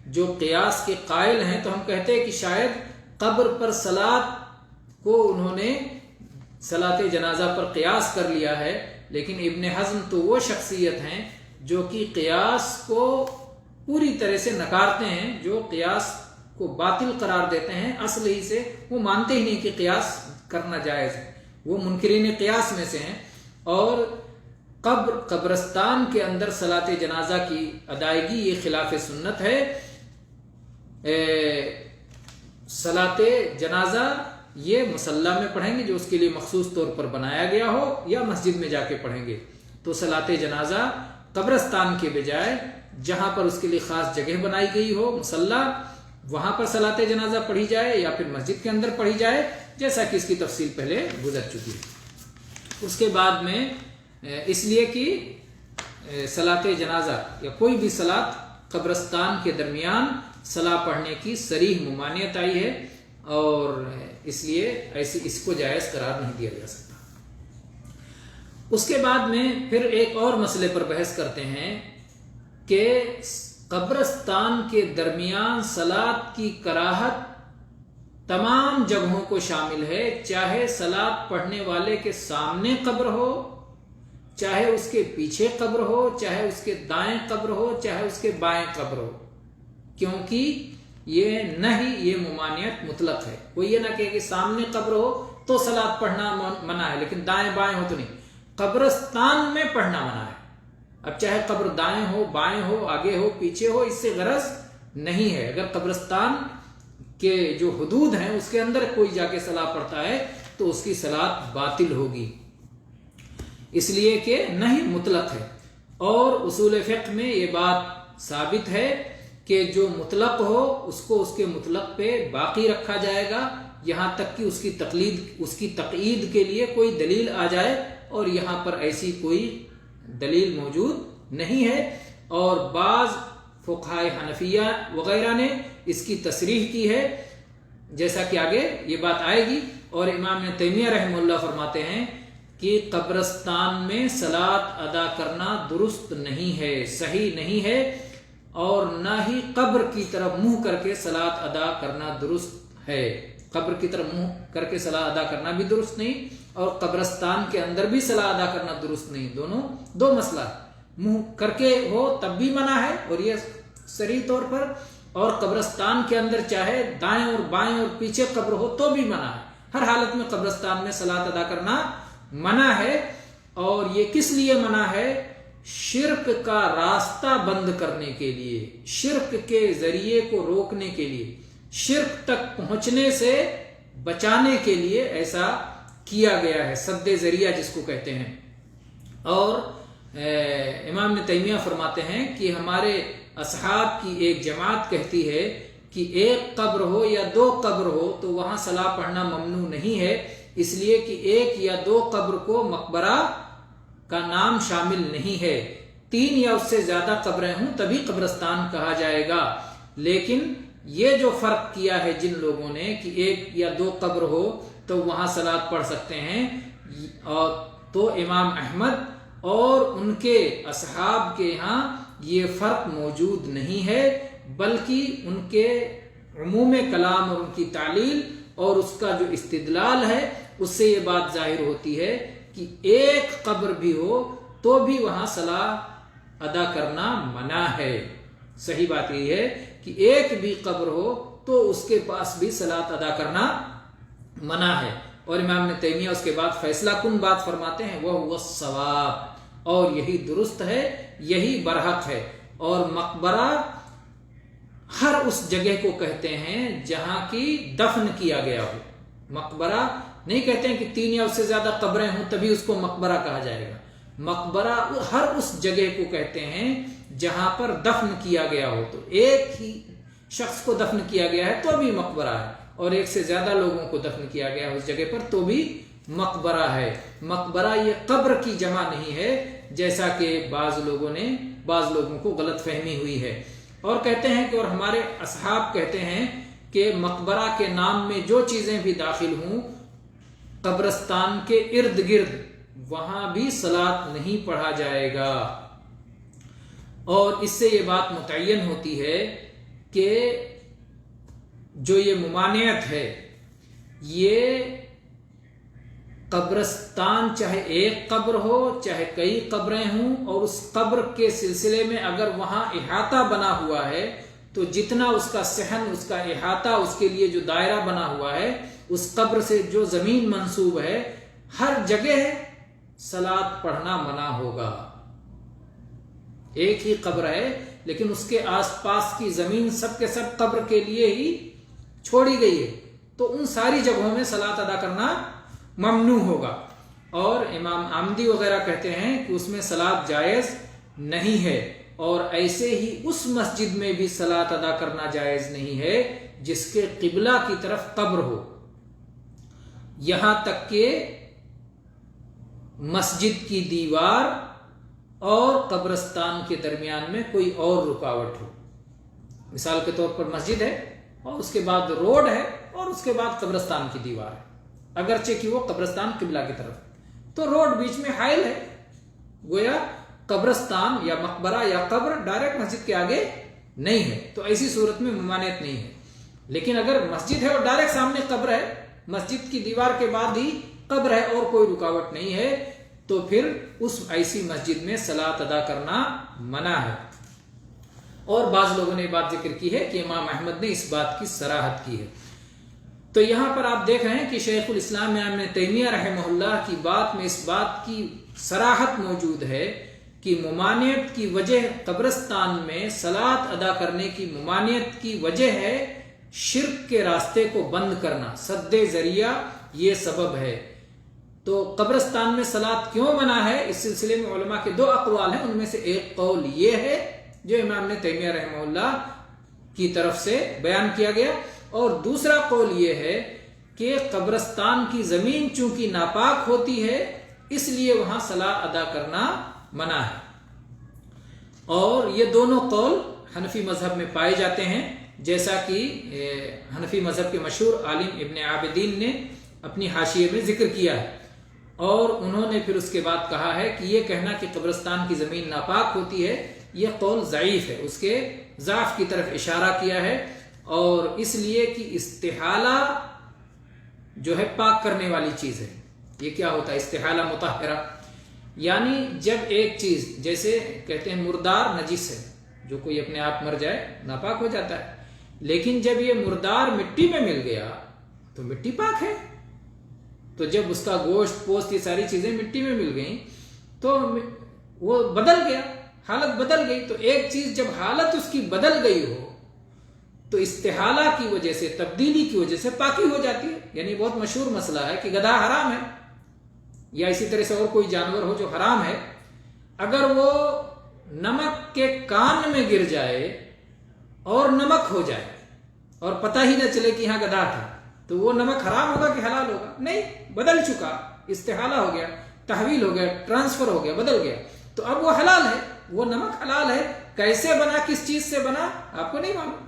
جو قیاس کے قائل ہیں تو ہم کہتے ہیں کہ شاید قبر پر صلاۃ کو انہوں نے صلاۃ جنازہ پر قیاس کر لیا ہے، لیکن ابن حزم تو وہ شخصیت ہیں جو کہ قیاس کو پوری طرح سے نکارتے ہیں، جو قیاس کو باطل قرار دیتے ہیں، اصل ہی سے وہ مانتے ہی نہیں کہ قیاس کرنا جائز ہے، وہ منکرین قیاس میں سے ہیں۔ اور قبرستان کے اندر صلاۃ جنازہ کی ادائیگی یہ خلاف سنت ہے۔ صلاۃ جنازہ یہ مصلی میں پڑھیں گے جو اس کے لیے مخصوص طور پر بنایا گیا ہو، یا مسجد میں جا کے پڑھیں گے۔ تو صلاۃ جنازہ قبرستان کے بجائے جہاں پر اس کے لیے خاص جگہ بنائی گئی ہو مصلی، وہاں پر صلاۃ جنازہ پڑھی جائے یا پھر مسجد کے اندر پڑھی جائے، جیسا کہ اس کی تفصیل پہلے گزر چکی ہے۔ اس کے بعد میں اس لیے کہ صلاۃ جنازہ یا کوئی بھی صلاۃ قبرستان کے درمیان صلاۃ پڑھنے کی صریح ممانعت آئی ہے، اور اس لیے اس کو جائز قرار نہیں دیا جا سکتا۔ اس کے بعد میں پھر ایک اور مسئلے پر بحث کرتے ہیں کہ قبرستان کے درمیان صلاۃ کی کراہت تمام جگہوں کو شامل ہے، چاہے صلاۃ پڑھنے والے کے سامنے قبر ہو، چاہے اس کے پیچھے قبر ہو، چاہے اس کے دائیں قبر ہو، چاہے اس کے بائیں قبر ہو، کیونکہ یہ نہیں، یہ ممانعت مطلق ہے۔ وہ یہ نہ کہ سامنے قبر ہو تو صلاۃ پڑھنا منع ہے، لیکن دائیں بائیں ہو تو نہیں، قبرستان میں پڑھنا منع ہے۔ اب چاہے قبر دائیں ہو، بائیں ہو، آگے ہو، پیچھے ہو، اس سے غرض نہیں ہے۔ اگر قبرستان کے جو حدود ہیں اس کے اندر کوئی جا کے صلاۃ پڑھتا ہے تو اس کی صلاۃ باطل ہوگی، اس لیے کہ نہیں مطلق ہے۔ اور اصول فقہ میں یہ بات ثابت ہے کہ جو مطلق ہو اس کو اس کے مطلق پہ باقی رکھا جائے گا، یہاں تک کہ اس کی تقیید کے لیے کوئی دلیل آ جائے، اور یہاں پر ایسی کوئی دلیل موجود نہیں ہے۔ اور بعض فقہائے حنفیہ وغیرہ نے اس کی تصریح کی ہے، جیسا کہ آگے یہ بات آئے گی۔ اور امام تیمیہ رحمہ اللہ فرماتے ہیں کہ قبرستان میں صلاۃ ادا کرنا درست نہیں ہے، صحیح نہیں ہے، اور نہ ہی قبر کی طرف منہ کر کے صلاۃ ادا کرنا درست ہے۔ قبر کی طرف منہ کر کے صلاۃ ادا کرنا بھی درست نہیں، اور قبرستان کے اندر بھی صلاۃ ادا کرنا درست نہیں، دونوں دو مسئلہ۔ منہ کر کے ہو تب بھی منع ہے، اور یہ صریح طور پر، اور قبرستان کے اندر چاہے دائیں اور بائیں اور پیچھے قبر ہو تو بھی منع ہے۔ ہر حالت میں قبرستان میں صلاۃ ادا کرنا منع ہے۔ اور یہ کس لیے منع ہے؟ شرک کا راستہ بند کرنے کے لیے، شرک کے ذریعے کو روکنے کے لیے، شرک تک پہنچنے سے بچانے کے لیے ایسا کیا گیا ہے، سد ذریعہ جس کو کہتے ہیں۔ اور امام تیمیہ فرماتے ہیں کہ ہمارے اصحاب کی ایک جماعت کہتی ہے کہ ایک قبر ہو یا دو قبر ہو تو وہاں صلاۃ پڑھنا ممنوع نہیں ہے، اس لیے کہ ایک یا دو قبر کو مقبرہ کا نام شامل نہیں ہے، 3 یا اس سے زیادہ قبریں ہوں تبھی قبرستان کہا جائے گا۔ لیکن یہ جو فرق کیا ہے جن لوگوں نے کہ ایک یا دو قبر ہو تو وہاں صلاۃ پڑھ سکتے ہیں، اور تو امام احمد اور ان کے اصحاب کے یہاں یہ فرق موجود نہیں ہے، بلکہ ان کے عموم کلام اور ان کی تعلیل اور اس کا جو استدلال ہے اس سے یہ بات ظاہر ہوتی ہے کہ ایک قبر بھی ہو تو بھی وہاں صلاۃ ادا کرنا منع ہے۔ صحیح بات یہ ہے کہ ایک بھی قبر ہو تو اس کے پاس بھی صلاۃ ادا کرنا منع ہے۔ اور امام تیمیہ اس کے بعد فیصلہ کن بات فرماتے ہیں، وہ الصواب، اور یہی درست ہے، یہی برحق ہے۔ اور مقبرہ ہر اس جگہ کو کہتے ہیں جہاں کی دفن کیا گیا ہو۔ مقبرہ نہیں کہتے ہیں کہ 3 یا اس سے زیادہ قبریں ہوں تبھی اس کو مقبرہ کہا جائے گا۔ مقبرہ ہر اس جگہ کو کہتے ہیں جہاں پر دفن کیا گیا ہو، تو ایک ہی شخص کو دفن کیا گیا ہے تو بھی مقبرہ ہے، اور ایک سے زیادہ لوگوں کو دفن کیا گیا ہے اس جگہ پر تو بھی مقبرہ ہے۔ مقبرہ یہ قبر کی جمع نہیں ہے، جیسا کہ بعض لوگوں کو غلط فہمی ہوئی ہے۔ اور کہتے ہیں کہ اور ہمارے اصحاب کہتے ہیں کہ مقبرہ کے نام میں جو چیزیں بھی داخل ہوں قبرستان کے ارد گرد وہاں بھی صلاۃ نہیں پڑھا جائے گا. اور اس سے یہ بات متعین ہوتی ہے کہ جو یہ ممانعت ہے یہ قبرستان چاہے ایک قبر ہو چاہے کئی قبریں ہوں، اور اس قبر کے سلسلے میں اگر وہاں احاطہ بنا ہوا ہے تو جتنا اس کا صحن، اس کا احاطہ، اس کے لیے جو دائرہ بنا ہوا ہے، اس قبر سے جو زمین منسوب ہے ہر جگہ صلاۃ پڑھنا منع ہوگا. ایک ہی قبر ہے لیکن اس کے آس پاس کی زمین سب کے سب قبر کے لیے ہی چھوڑی گئی ہے، تو ان ساری جگہوں میں صلاۃ ادا کرنا ممنوع ہوگا. اور امام عامدی وغیرہ کہتے ہیں کہ اس میں صلاۃ جائز نہیں ہے، اور ایسے ہی اس مسجد میں بھی صلاۃ ادا کرنا جائز نہیں ہے جس کے قبلہ کی طرف قبر ہو، یہاں تک کہ مسجد کی دیوار اور قبرستان کے درمیان میں کوئی اور رکاوٹ ہو. مثال کے طور پر مسجد ہے اور اس کے بعد روڈ ہے اور اس کے بعد قبرستان کی دیوار ہے، اگرچہ کہ وہ قبرستان قبلہ کی طرف، تو روڈ بیچ میں حائل ہے، گویا قبرستان یا مقبرہ یا قبر ڈائریکٹ مسجد کے آگے نہیں ہے، تو ایسی صورت میں ممانعت نہیں ہے. لیکن اگر مسجد ہے اور ڈائریکٹ سامنے قبر ہے، مسجد کی دیوار کے بعد ہی قبر ہے اور کوئی رکاوٹ نہیں ہے، تو پھر اس ایسی مسجد میں صلاۃ ادا کرنا منع ہے. اور بعض لوگوں نے بات ذکر کی ہے کہ امام احمد نے اس بات کی صراحت کی ہے. تو یہاں پر آپ دیکھ رہے ہیں کہ شیخ الاسلام ابن تیمیہ رحمہ اللہ کی بات میں اس بات کی صراحت موجود ہے کہ ممانعت کی وجہ قبرستان میں صلاۃ ادا کرنے کی ممانعت کی وجہ ہے شرک کے راستے کو بند کرنا، سد ذریعہ یہ سبب ہے. تو قبرستان میں صلاۃ کیوں منع ہے، اس سلسلے میں علماء کے دو اقوال ہیں. ان میں سے ایک قول یہ ہے جو امام ابن تیمیہ رحمہ اللہ کی طرف سے بیان کیا گیا، اور دوسرا قول یہ ہے کہ قبرستان کی زمین چونکہ ناپاک ہوتی ہے اس لیے وہاں صلاۃ ادا کرنا منع ہے. اور یہ دونوں قول حنفی مذہب میں پائے جاتے ہیں، جیسا کہ حنفی مذہب کے مشہور عالم ابن عابدین نے اپنی حاشیے میں ذکر کیا ہے. اور انہوں نے پھر اس کے بعد کہا ہے کہ یہ کہنا کہ قبرستان کی زمین ناپاک ہوتی ہے یہ قول ضعیف ہے، اس کے ضعف کی طرف اشارہ کیا ہے، اور اس لیے کہ استحالہ جو ہے پاک کرنے والی چیز ہے. یہ کیا ہوتا ہے استحالہ مطہرہ، یعنی جب ایک چیز، جیسے کہتے ہیں مردار نجس ہے، جو کوئی اپنے آپ مر جائے ناپاک ہو جاتا ہے، لیکن جب یہ مردار مٹی میں مل گیا تو مٹی پاک ہے. تو جب اس کا گوشت پوست یہ ساری چیزیں مٹی میں مل گئیں تو وہ بدل گیا، حالت بدل گئی. تو ایک چیز جب حالت اس کی بدل گئی ہو تو استحالہ کی وجہ سے، تبدیلی کی وجہ سے پاکی ہو جاتی ہے. یعنی بہت مشہور مسئلہ ہے کہ گدھا حرام ہے یا اسی طرح سے اور کوئی جانور ہو جو حرام ہے، اگر وہ نمک کے کان میں گر جائے اور نمک ہو جائے اور پتہ ہی نہ چلے کہ یہاں گدھا تھا، تو وہ نمک حرام ہوگا کہ حلال ہوگا؟ نہیں، بدل چکا، استحالہ ہو گیا، تحویل ہو گیا، ٹرانسفر ہو گیا، بدل گیا، تو اب وہ حلال ہے، وہ نمک حلال ہے. کیسے بنا، کس چیز سے بنا، آپ کو نہیں معلوم.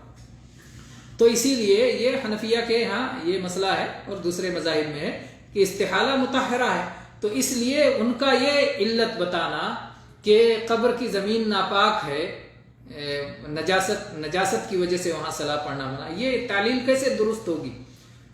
تو اسی لیے یہ حنفیہ کے ہاں یہ مسئلہ ہے، اور دوسرے مذاہب میں ہے کہ استحالہ مطہرہ ہے. تو اس لیے ان کا یہ علت بتانا کہ قبر کی زمین ناپاک ہے، نجاست کی وجہ سے وہاں صلاۃ پڑھنا منع، یہ تعلیل کیسے درست ہوگی؟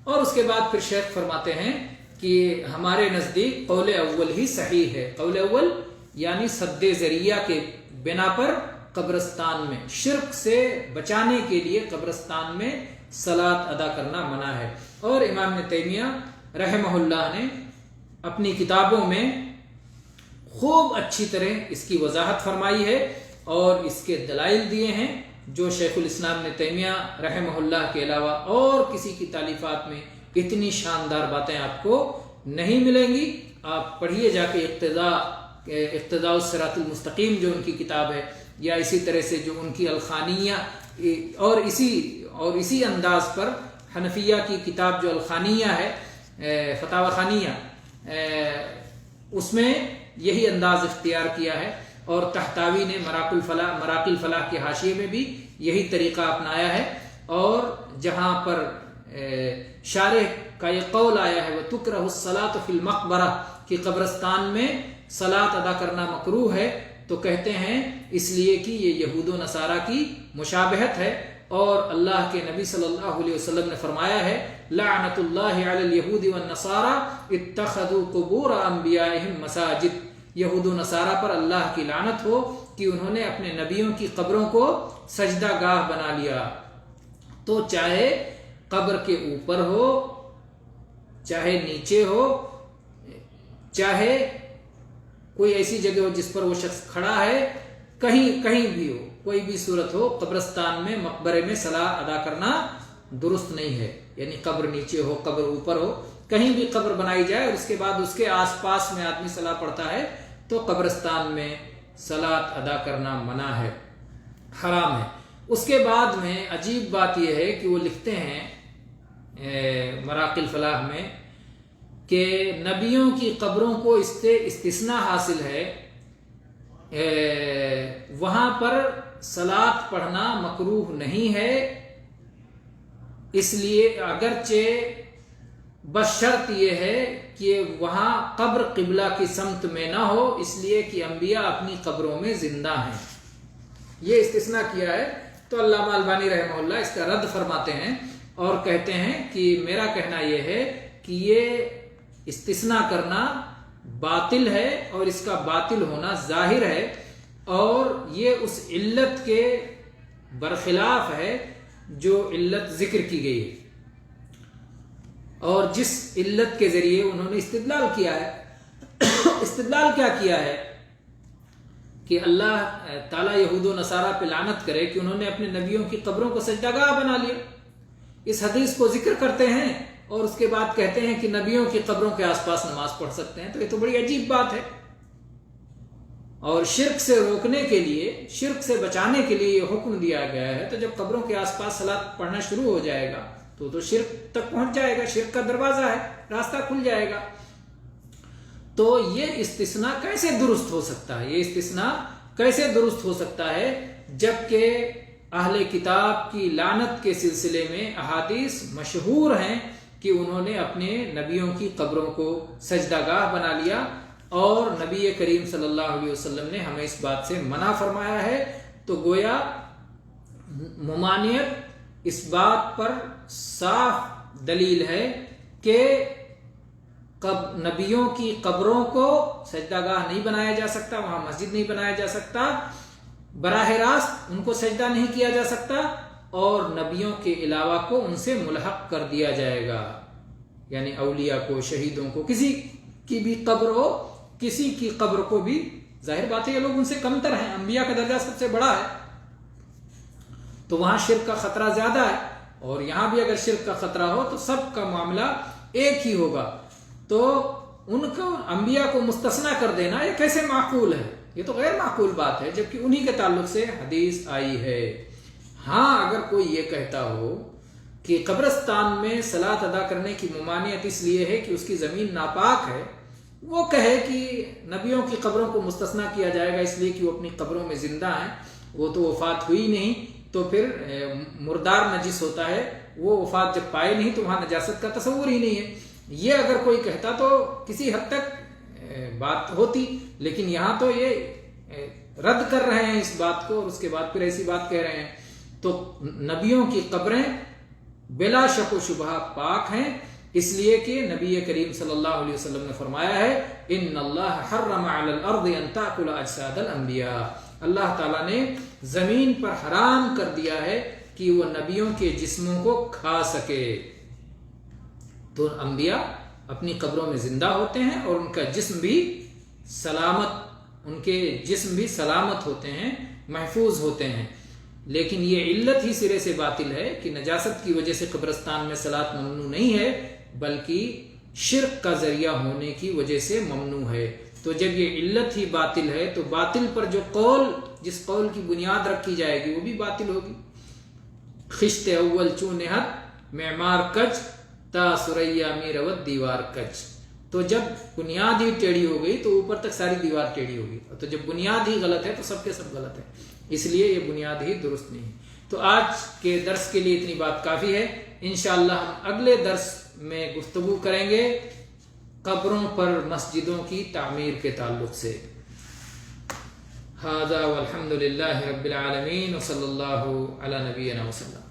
اور اس کے بعد پھر شیخ فرماتے ہیں کہ ہمارے نزدیک قول اول ہی صحیح ہے. قول اول یعنی سد ذریعہ کے بنا پر قبرستان میں شرک سے بچانے کے لیے قبرستان میں صلاۃ ادا کرنا منع ہے. اور امام ابن تیمیہ رحمہ اللہ نے اپنی کتابوں میں خوب اچھی طرح اس کی وضاحت فرمائی ہے اور اس کے دلائل دیے ہیں، جو شیخ الاسلام ابن تیمیہ رحمہ اللہ کے علاوہ اور کسی کی تالیفات میں اتنی شاندار باتیں آپ کو نہیں ملیں گی. آپ پڑھیے جا کے اقتداء الصراط المستقیم جو ان کی کتاب ہے، یا اسی طرح سے جو ان کی الخانیہ، اور اسی انداز پر حنفیہ کی کتاب جو الخانیہ ہے، فتاوی خانیہ، اس میں یہی انداز اختیار کیا ہے. اور تحتاوی نے مراق الفلاح کے حاشیے میں بھی یہی طریقہ اپنایا ہے. اور جہاں پر شارح کا یہ قول آیا ہے وَتُكْرَهُ الصَّلَاةُ فِي الْمَقْبَرَةِ کہ قبرستان میں صلاۃ ادا کرنا مکروہ ہے، تو کہتے ہیں اس لیے کہ یہ یہود و نصارہ کی مشابہت ہے. اور اللہ کے نبی صلی اللہ علیہ وسلم نے فرمایا ہے لعنت اللہ علی الیہود والنصارى اتخذوا قبور انبیائہم مساجد. یہود و نصارہ پر اللہ کی لعنت ہو کہ انہوں نے اپنے نبیوں کی قبروں کو سجدہ گاہ بنا لیا. تو چاہے قبر کے اوپر ہو، چاہے نیچے ہو، چاہے کوئی ایسی جگہ ہو جس پر وہ شخص کھڑا ہے، کہیں بھی ہو، کوئی بھی صورت ہو، قبرستان میں مقبرے میں صلاۃ ادا کرنا درست نہیں ہے. یعنی قبر نیچے ہو، قبر اوپر ہو، کہیں بھی قبر بنائی جائے اور اس کے بعد اس کے آس پاس میں آدمی صلاۃ پڑھتا ہے تو قبرستان میں صلاۃ ادا کرنا منع ہے، حرام ہے. اس کے بعد میں عجیب بات یہ ہے کہ وہ لکھتے ہیں مراق الفلاح میں کہ نبیوں کی قبروں کو اس سے استثناء حاصل ہے، وہاں پر صلاۃ پڑھنا مکروہ نہیں ہے. اس لیے اگرچہ بشرط یہ ہے کہ وہاں قبر قبلہ کی سمت میں نہ ہو، اس لیے کہ انبیاء اپنی قبروں میں زندہ ہیں. یہ استثناء کیا ہے. تو علامہ البانی رحمہ اللہ اس کا رد فرماتے ہیں اور کہتے ہیں کہ میرا کہنا یہ ہے کہ یہ استثناء کرنا باطل ہے اور اس کا باطل ہونا ظاہر ہے، اور یہ اس علت کے برخلاف ہے جو علت ذکر کی گئی ہے اور جس علت کے ذریعے انہوں نے استدلال کیا ہے. استدلال کیا کیا ہے کہ اللہ تعالیٰ یہود و نصارہ پہ لعنت کرے کہ انہوں نے اپنے نبیوں کی قبروں کو سجدہ گاہ بنا لیا. اس حدیث کو ذکر کرتے ہیں اور اس کے بعد کہتے ہیں کہ نبیوں کی قبروں کے آس پاس نماز پڑھ سکتے ہیں. تو یہ تو بڑی عجیب بات ہے. اور شرک سے روکنے کے لیے، شرک سے بچانے کے لیے یہ حکم دیا گیا ہے. تو جب قبروں کے آس پاس صلاۃ پڑھنا شروع ہو جائے گا تو شرک تک پہنچ جائے گا، شرک کا دروازہ ہے، راستہ کھل جائے گا. تو یہ استثناء کیسے درست ہو سکتا ہے؟ یہ استثناء کیسے درست ہو سکتا ہے جبکہ اہل کتاب کی لعنت کے سلسلے میں احادیث مشہور ہیں کہ انہوں نے اپنے نبیوں کی قبروں کو سجدہ گاہ بنا لیا، اور نبی کریم صلی اللہ علیہ وسلم نے ہمیں اس بات سے منع فرمایا ہے. تو گویا ممانعت اس بات پر صاف دلیل ہے کہ نبیوں کی قبروں کو سجدہ گاہ نہیں بنایا جا سکتا، وہاں مسجد نہیں بنایا جا سکتا، براہ راست ان کو سجدہ نہیں کیا جا سکتا، اور نبیوں کے علاوہ کو ان سے ملحق کر دیا جائے گا. یعنی اولیاء کو، شہیدوں کو، کسی کی بھی قبر ہو، کسی کی قبر کو بھی، ظاہر بات ہے یہ لوگ ان سے کمتر ہیں، انبیاء کا درجہ سب سے بڑا ہے، تو وہاں شرک کا خطرہ زیادہ ہے. اور یہاں بھی اگر شرک کا خطرہ ہو تو سب کا معاملہ ایک ہی ہوگا. تو ان کو انبیاء کو مستثنیٰ کر دینا یہ کیسے معقول ہے؟ یہ تو غیر معقول بات ہے، جبکہ انہی کے تعلق سے حدیث آئی ہے. ہاں اگر کوئی یہ کہتا ہو کہ قبرستان میں صلاۃ ادا کرنے کی ممانعت اس لیے ہے کہ اس کی زمین ناپاک ہے، وہ کہے کہ نبیوں کی قبروں کو مستثنیٰ کیا جائے گا اس لیے کہ وہ اپنی قبروں میں زندہ ہیں، وہ تو وفات ہوئی نہیں، تو پھر مردار نجس ہوتا ہے، وہ وفات جب پائے نہیں تو وہاں نجاست کا تصور ہی نہیں ہے. یہ اگر کوئی کہتا تو کسی حد تک بات ہوتی، لیکن یہاں تو یہ رد کر رہے ہیں اس بات کو، اور اس کے بعد پھر ایسی بات کہہ رہے ہیں. تو نبیوں کی قبریں بلا شک و شبہ پاک ہیں، اس لیے کہ نبی کریم صلی اللہ علیہ وسلم نے فرمایا ہے ان اللہ حرم علی الارض ان تاکل اجساد الانبیاء. اللہ تعالیٰ نے زمین پر حرام کر دیا ہے کہ وہ نبیوں کے جسموں کو کھا سکے. تو انبیاء اپنی قبروں میں زندہ ہوتے ہیں اور ان کا جسم بھی سلامت، ان کے جسم بھی سلامت ہوتے ہیں، محفوظ ہوتے ہیں. لیکن یہ علت ہی سرے سے باطل ہے کہ نجاست کی وجہ سے قبرستان میں صلاۃ ممنوع نہیں ہے، بلکہ شرک کا ذریعہ ہونے کی وجہ سے ممنوع ہے. تو جب یہ علت ہی باطل ہے تو باطل پر جو قول، جس قول کی بنیاد رکھی جائے گی وہ بھی باطل ہوگی. خشت اول چون نہت معمار کج تا سریا می روت دیوار کج. تو جب بنیاد ہی ٹیڑھی ہو گئی تو اوپر تک ساری دیوار ٹیڑھی ہوگی، تو جب بنیاد ہی غلط ہے تو سب کے سب غلط ہے، اس لیے یہ بنیاد ہی درست نہیں ہے۔ تو آج کے درس کے لیے اتنی بات کافی ہے، انشاءاللہ ہم اگلے درس میں گفتگو کریں گے قبروں پر مسجدوں کی تعمیر کے تعلق سے۔ ھذا والحمد للہ رب العالمین وصلی اللہ علی نبینا وسلم۔